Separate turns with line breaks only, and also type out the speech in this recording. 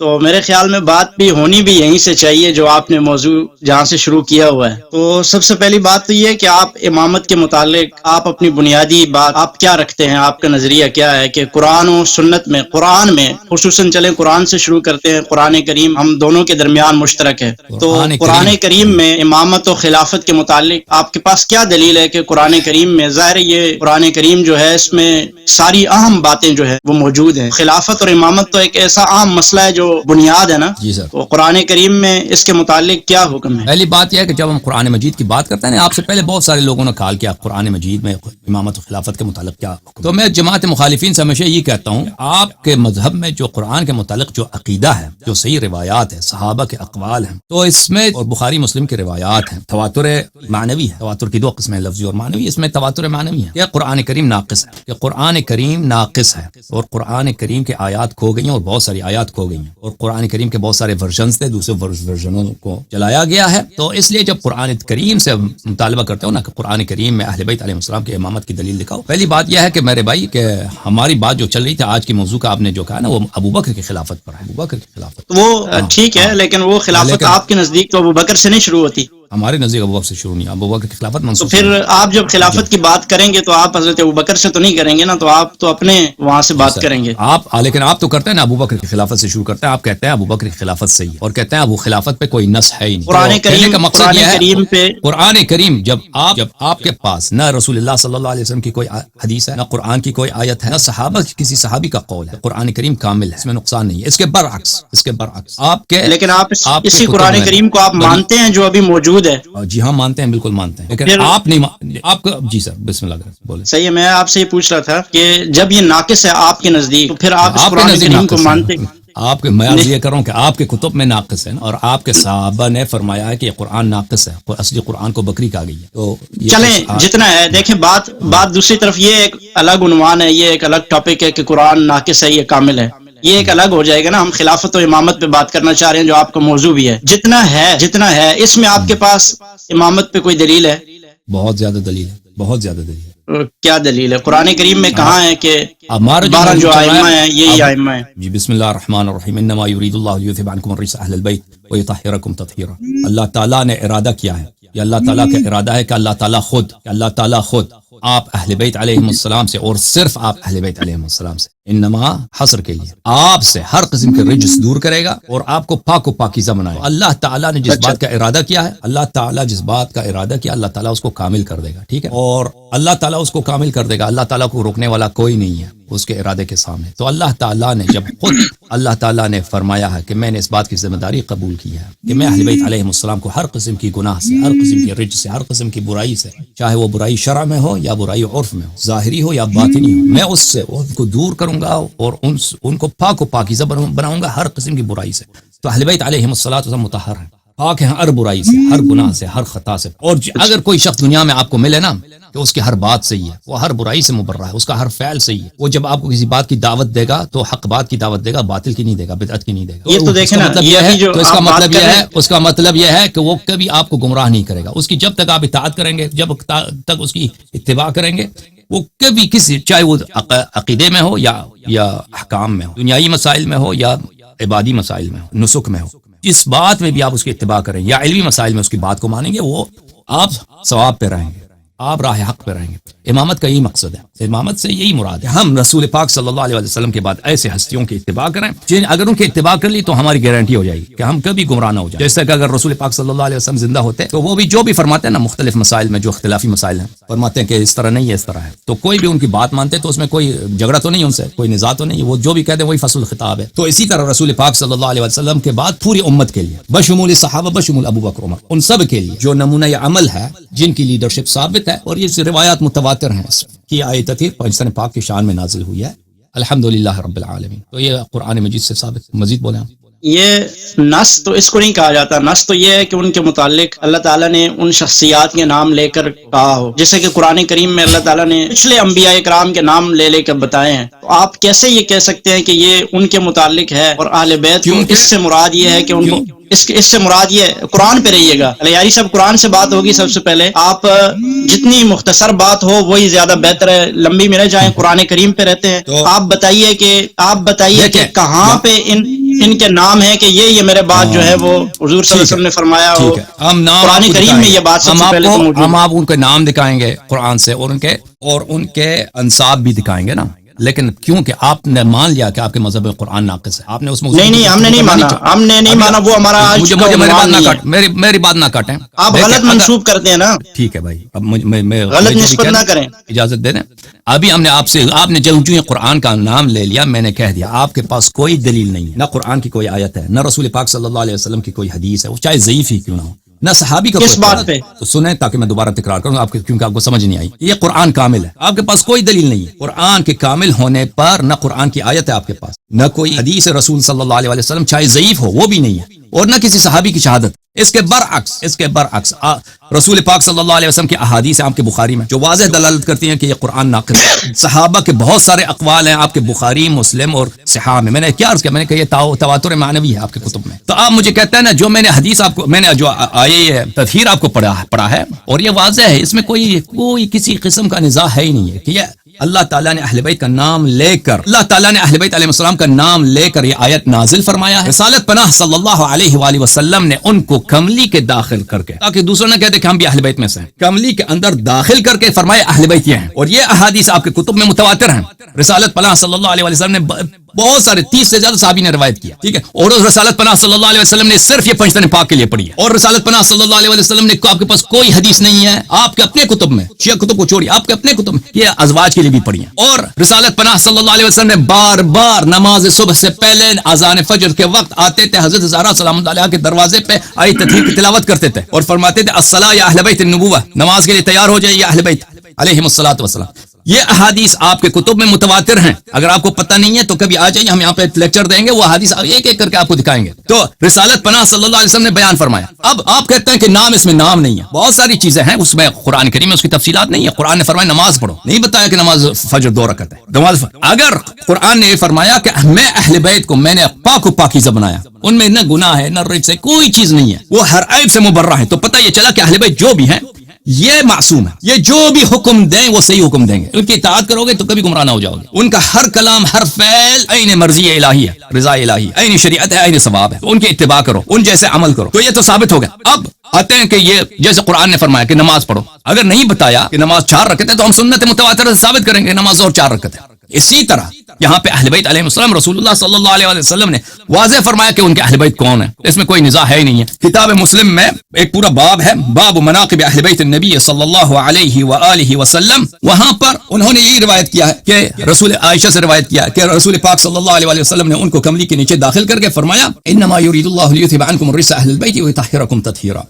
تو میرے خیال میں بات بھی ہونی بھی یہیں سے چاہیے جو آپ نے موضوع جہاں سے شروع کیا ہوا ہے. تو سب سے پہلی بات تو یہ ہے کہ آپ امامت کے متعلق آپ اپنی بنیادی بات آپ کیا رکھتے ہیں، آپ کا نظریہ کیا ہے کہ قرآن و سنت میں، قرآن میں خصوصاً چلیں قرآن سے شروع کرتے ہیں. قرآن کریم ہم دونوں کے درمیان مشترک ہے. تو قرآن کریم میں امامت و خلافت کے متعلق آپ کے پاس کیا دلیل ہے کہ قرآن کریم میں، ظاہر یہ قرآن کریم جو ہے اس میں ساری اہم باتیں جو ہے وہ موجود ہیں. خلافت اور امامت تو ایک ایسا عام مسئلہ ہے جو بنیاد ہے نا.
جی سر.
تو قرآن کریم میں اس کے متعلق کیا حکم ہے؟
پہلی بات یہ ہے کہ جب ہم قرآن مجید کی بات کرتے ہیں نا، آپ سے پہلے بہت سارے لوگوں نے کہا کہ آپ قرآن مجید میں امامت و خلافت کے متعلق کیا حکم. تو میں جماعت مخالفین سے ہمیشہ یہ کہتا ہوں، آپ کے مذہب میں جو قرآن کے متعلق جو عقیدہ ہے، جو صحیح روایات ہے، صحابہ کے اقوال ہیں، تو اس میں اور بخاری مسلم کی روایات ہیں. تواتر معنوی ہے، تواتر کی دو قسمیں، لفظی اور معنوی. اس میں تواتر معنوی ہے کہ قرآن کریم ناقص ہے، کہ قرآن کریم ناقص ہے اور قرآن کریم کے آیات کھو گئی ہیں اور بہت ساری آیات کھو گئی ہیں اور قرآن کریم کے بہت سارے ورژنز تھے، دوسرے ورژنوں کو چلایا گیا ہے. تو اس لیے جب قرآن کریم سے مطالبہ کرتے ہو نا کہ قرآن کریم میں اہل بیت علیہ السلام کے امامت کی دلیل دکھاؤ، پہلی بات یہ ہے کہ میرے بھائی کہ ہماری بات جو چل رہی تھی آج کی موضوع کا، آپ نے جو کہا نا وہ ابو بکر کی خلافت پر ہے. ابو بکر کی خلافت
وہ ٹھیک ہے، لیکن وہ خلافت آپ کے نزدیک تو ابو بکر سے نہیں شروع ہوتی.
ہمارے نزدیک ابو بکر سے شروع نہیں، ابو بکر کی خلافت منسوخ.
تو پھر آپ جب خلافت کی بات کریں گے تو آپ حضرت ابو بکر سے تو نہیں کریں گے نا، تو آپ تو اپنے وہاں سے بات کریں گے.
آپ لیکن آپ تو کرتے ہیں نا ابو بکر کی خلافت سے شروع کرتے ہیں. آپ کہتے ہیں ابو بکر کی خلافت صحیح ہے اور کہتے ہیں ابو خلافت پہ کوئی نص ہے ہی نہیں.
قرآن کریم
کا مقصد یہ ہے
قرآن
کریم جب آپ کے پاس نہ رسول اللہ صلی اللہ علیہ وسلم کی کوئی حدیث ہے، نہ قرآن کی کوئی آیت ہے، نہ صحابہ کسی صحابی کا قول ہے، قرآن کریم کامل ہے، اس میں نقصان نہیں ہے. اس کے برعکس آپ کے،
لیکن آپ اسی قرآن کریم کو آپ مانتے ہیں جو ابھی موجود ہے.
جی ہاں مانتے ہیں، بالکل مانتے ہیں، لیکن آپ نہیں. آپ کا جی سر بسم اللہ بولیں.
صحیح ہے. میں آپ سے یہ پوچھ رہا تھا کہ جب یہ ناقص ہے آپ کے نزدیک تو پھر آپ اس قرآن کریم کو مانتے ہیں؟
آپ کے میں یہ کروں کہ آپ کے کتب میں ناقص ہے اور آپ کے صحابہ نے فرمایا ہے کہ یہ قرآن ناقص ہے، اصلی قرآن کو بکری کہا گئی ہے. تو
چلیں جتنا ہے دیکھیں. بات دوسری طرف یہ ایک الگ عنوان ہے، یہ ایک الگ ٹاپک ہے کہ قرآن ناقص ہے یہ کامل ہے، یہ ایک الگ ہو جائے گا نا. ہم خلافت و امامت پہ بات کرنا چاہ رہے ہیں جو آپ کا موضوع بھی ہے. جتنا ہے اس میں آپ کے پاس امامت پہ کوئی دلیل ہے؟
بہت زیادہ دلیل ہے، بہت زیادہ دلیل ہے.
کیا دلیل ہے؟ قرآن کریم میں کہاں ہے کہ
ہمارا
12 جو ائمہ ہیں یہی ائمہ ہیں؟
جی بسم اللہ الرحمن الرحیم. انما یرید اللہ لیذهب عنکم الرجس اہل البیت ویطہرکم تطہیرا. اللہ تعالیٰ نے ارادہ کیا ہے، یہ اللہ تعالیٰ کا ارادہ ہے کہ اللہ تعالیٰ خود آپ اہل بیت علیہ السلام سے، اور صرف آپ اہل بیت علیہ السلام سے، انما حصر کے لیے آپ سے ہر قسم کے رجس دور کرے گا اور آپ کو پاک و پاکیزہ بنائے گا. اللہ تعالیٰ نے جس بات کا ارادہ کیا ہے، اللہ تعالیٰ جس بات کا ارادہ کیا اللہ تعالیٰ اس کو کامل کر دے گا. ٹھیک ہے، اور اللہ تعالیٰ اس کو کامل کر دے گا. اللہ تعالیٰ کو روکنے والا کوئی نہیں ہے اس کے ارادے کے سامنے. تو اللہ تعالیٰ نے جب خود اللہ تعالیٰ نے فرمایا ہے کہ میں نے اس بات کی ذمہ داری قبول کی ہے کہ میں اہل بیت علیہ السلام کو ہر قسم کی گناہ سے، ہر قسم کی رجس سے، ہر قسم کی برائی سے، چاہے وہ برائی شرع میں ہو یا برائی عرف میں ہو، ظاہری ہو یا باطنی ہو، میں اس سے ان کو دور کروں گا اور ان کو پاک و پاکیزہ بناؤں گا ہر قسم کی برائی سے. تو اہل بیت علیہ السلام مطہر ہیں، پاک ہیں ہر برائی سے، ہر گناہ سے، ہر خطا سے. اور اگر کوئی شخص دنیا میں آپ کو ملے نا کہ اس کی ہر بات صحیح ہے، وہ ہر برائی سے مبرہ ہے، اس کا ہر فعل صحیح ہے، وہ جب آپ کو کسی بات کی دعوت دے گا تو حق بات کی دعوت دے گا، باطل کی نہیں دے گا، بدعت کی نہیں دے گا.
یہ تو دیکھیں نا،
اس کا مطلب یہ ہے کہ وہ کبھی آپ کو گمراہ نہیں کرے گا. اس کی جب تک آپ اطاعت کریں گے، جب تک اس کی اتباع کریں گے، وہ کبھی کسی، چاہے وہ عقیدے میں ہو یا احکام میں ہو، دنیائی مسائل میں ہو یا عبادی مسائل میں ہو، نسک میں ہو، جس بات میں بھی آپ اس کی اتباع کریں یا علمی مسائل میں اس کی بات کو مانیں گے، وہ آپ ثواب پہ رہیں گے، آپ راہ حق پہ رہیں گے. امامت کا یہی مقصد ہے، امامت سے یہی مراد ہے. ہم رسول پاک صلی اللہ علیہ وسلم کے بعد ایسے ہستیوں کی اتباع کریں جن اگر ان کی اتباع کر لی تو ہماری گارنٹی ہو جائے گی کہ ہم کبھی گمراہ نہ ہو جائیں. جیسے کہ اگر رسول پاک صلی اللہ علیہ وسلم زندہ ہوتے تو وہ بھی جو بھی فرماتے ہیں نا مختلف مسائل میں، جو اختلافی مسائل ہیں، فرماتے ہیں کہ اس طرح نہیں ہے، اس طرح ہے، تو کوئی بھی ان کی بات مانتے تو اس میں کوئی جھگڑا تو نہیں، ان سے کوئی نزاع تو نہیں، وہ جو بھی کہتے ہیں وہی فصل الخطاب ہے. تو اسی طرح رسول پاک صلی اللہ علیہ وسلم کے بعد پوری امت کے لیے، بشمول صحابہ، بشمول ابو بکر عمر، ان سب کے لیے جو نمونہ عمل ہے، جن کی لیڈرشپ ثابت ہے، اور یہ روایات متواتر ہیں کی آیت تھی پاکستان پاک کی شان میں نازل ہوئی ہے، الحمدللہ رب العالمین. تو یہ قرآن مجید سے ثابت. مزید بولیں آپ.
یہ نص تو اس کو نہیں کہا جاتا. نص تو یہ ہے کہ ان کے متعلق اللہ تعالیٰ نے ان شخصیات کے نام لے کر کہا ہو، جیسے کہ قرآن کریم میں اللہ تعالیٰ نے پچھلے انبیاء کرام کے نام لے کر بتائے ہیں. تو آپ کیسے یہ کہہ سکتے ہیں کہ یہ ان کے متعلق ہے اور اہل بیت کو اس سے مراد یہ ہے کہ ان کو اس سے مراد یہ قرآن پہ رہیے گا. علیاری صاحب قرآن سے بات ہوگی سب سے پہلے. آپ جتنی مختصر بات ہو وہی زیادہ بہتر ہے، لمبی میں نہ جائیں، قرآن کریم پہ رہتے ہیں. آپ بتائیے کہ کہاں پہ ان ان کے نام ہیں کہ یہ میرے بعد جو ہے وہ حضور صلی اللہ علیہ وسلم نے فرمایا ہو؟
ٹھیک ہے، ہم نام
قرآن
آپ کو
کریم
دکھائیں
میں
گے.
یہ بات سب سے پہلے تو موجود
ہم
ہے.
آپ ان کے نام دکھائیں گے قرآن سے، اور ان کے انساب بھی دکھائیں گے نا. لیکن کیونکہ آپ نے مان لیا کہ آپ کے مذہب میں قرآن ناقص ہے، آپ نے اس میں
نہیں ہم نے نہیں مانا، ہم نے نہیں مانا، وہ ہمارا آج
مجھے
کا
میری بات
عنوان
نہ
نہیں ہے.
کاٹ، میری بات نہ کاٹیں.
آپ غلط منسوب کرتے ہیں نا،
ٹھیک ہے بھائی، اب میں
غلط نسبت نہ کریں.
اجازت دے دیں. ابھی ہم نے آپ نے جو قرآن کا نام لے لیا، میں نے کہہ دیا آپ کے پاس کوئی دلیل نہیں ہے، نہ قرآن کی کوئی آیت ہے، نہ رسول پاک صلی اللہ علیہ وسلم کی کوئی حدیث ہے، وہ چاہے ضعیف ہی کیوں نہ ہو، نہ صحابی کا
کس
کوئی
بات
قول.
پہ؟
تو سنیں تاکہ میں دوبارہ تکرار کروں کیونکہ آپ کو سمجھ نہیں آئی. یہ قرآن کامل ہے، آپ کے پاس کوئی دلیل نہیں ہے. قرآن کے کامل ہونے پر نہ قرآن کی آیت ہے آپ کے پاس، نہ کوئی حدیث رسول صلی اللہ علیہ وسلم چاہے ضعیف ہو وہ بھی نہیں ہے، اور نہ کسی صحابی کی شہادت. اس کے برعکس رسول پاک صلی اللہ علیہ وسلم کی احادیث ہیں آپ کے بخاری میں جو واضح دلالت کرتی ہیں کہ یہ قرآن ناقص ہے. صحابہ کے بہت سارے اقوال ہیں آپ کے بخاری، مسلم اور صحاح میں. میں نے کیا عرض کیا، میں نے کہا یہ تواتر معنوی ہے آپ کے کتب میں. تو آپ مجھے کہتے ہیں نا جو میں نے حدیث آپ کو، میں نے جو آئے تطہیر آپ کو پڑھا ہے، اور یہ واضح ہے، اس میں کوئی کسی قسم کا نزاع ہے ہی نہیں ہے کہ یہ اللہ تعالیٰ نے اہل بیت کا نام لے کر، اللہ تعالیٰ نے اہل بیت علیہ السلام کا نام لے کر یہ آیت نازل فرمایا ہے. رسالت پناہ صلی اللہ علیہ وآلہ وسلم نے ان کو کملی کے داخل کر کے، تاکہ دوسرے نہ کہتے کہ ہم بھی اہل بیت میں سے ہیں، کملی کے اندر داخل کر کے فرمایا اہل بیت یہ ہیں. اور یہ احادیث آپ کے کتب میں متواتر ہیں. رسالت پناہ صلی اللہ علیہ وسلم نے بہت سارے 30 سے زیادہ صحابی نے روایت کیا، ٹھیک ہے. اور اس رسالت پناہ صلی اللہ علیہ وسلم نے صرف یہ پنجتن پاک کے لیے پڑھی ہے. اور رسالت پناہ صلی اللہ علیہ وسلم نے آپ کے پاس کوئی حدیث نہیں ہے آپ کے اپنے کتب میں، شیعہ کتب کو چھوڑیے، آپ کے اپنے کتب میں یہ ازواج کے لیے بھی پڑھی ہیں. اور رسالت پناہ صلی اللہ علیہ وسلم نے بار بار نماز صبح سے پہلے اذان فجر کے وقت آتے تھے، حضرت زہرا سلام اللہ علیہا کے دروازے پہ آیت تطہیر کی تلاوت کرتے تھے اور فرماتے تھے الصلاۃ یا اہل بیت النبوہ، نماز کے لیے تیار ہو جائے یا اہل بیت علیہم الصلاۃ والسلام. یہ احادیث آپ کے کتب میں متواتر ہیں. اگر آپ کو پتہ نہیں ہے تو کبھی آ جائیے، ہم یہاں پہ لیکچر دیں گے، وہ احادیث ایک ایک کر کے آپ کو دکھائیں گے. تو رسالت پناہ صلی اللہ علیہ وسلم نے بیان فرمایا. اب آپ کہتے ہیں کہ نام، اس میں نام نہیں ہے، بہت ساری چیزیں ہیں اس میں، قرآن کریم میں اس کی تفصیلات نہیں ہے. قرآن نے فرمایا نماز پڑھو، نہیں بتایا کہ نماز فجر 2 رکعت ہے. اگر قرآن نے یہ فرمایا کہ میں اہل بیت کو میں نے پاک و پاکیزہ بنایا، ان میں نہ گناہ ہے نہ رجس سے کوئی چیز نہیں ہے، وہ ہر عیب سے مبرہ ہے، تو پتہ یہ چلا کہ اہل بیت جو بھی ہیں یہ معصوم ہے. یہ جو بھی حکم دیں وہ صحیح حکم دیں گے، ان کی اطاعت کرو گے تو کبھی گمراہ نہ ہو جاؤ گے. ان کا ہر کلام، ہر فعل عین مرضی الہی ہے، رضا الہی، عین شریعت ہے، عین ثواب ہے. ان کی اتباع کرو، ان جیسے عمل کرو، تو یہ تو ثابت ہو گیا. اب آتے ہیں کہ یہ جیسے قرآن نے فرمایا کہ نماز پڑھو، اگر نہیں بتایا کہ نماز 4 رکعت ہے تو ہم سنت متواتر سے ثابت کریں گے نماز ظہر 4 رکعت ہے. اسی طرح یہاں پہ اہل بیت علیہ السلام، رسول اللہ صلی اللہ علیہ وسلم نے واضح فرمایا کہ ان کے اہل بیت کون ہیں، اس میں کوئی نزاع ہے ہی نہیں ہے. کتاب مسلم میں ایک پورا باب ہے، باب مناقب اہل بیت النبی صلی اللہ علیہ وآلہ وسلم. وہاں پر انہوں نے یہ روایت کیا ہے کہ رسول عائشہ سے روایت کیا ہے کہ رسول پاک صلی اللہ علیہ وسلم نے ان کو کملی کے نیچے داخل کر کے فرمایا انما یرید اللہ لیذھب عنکم الرجس اہل البیت ویطہرکم تطہیرا.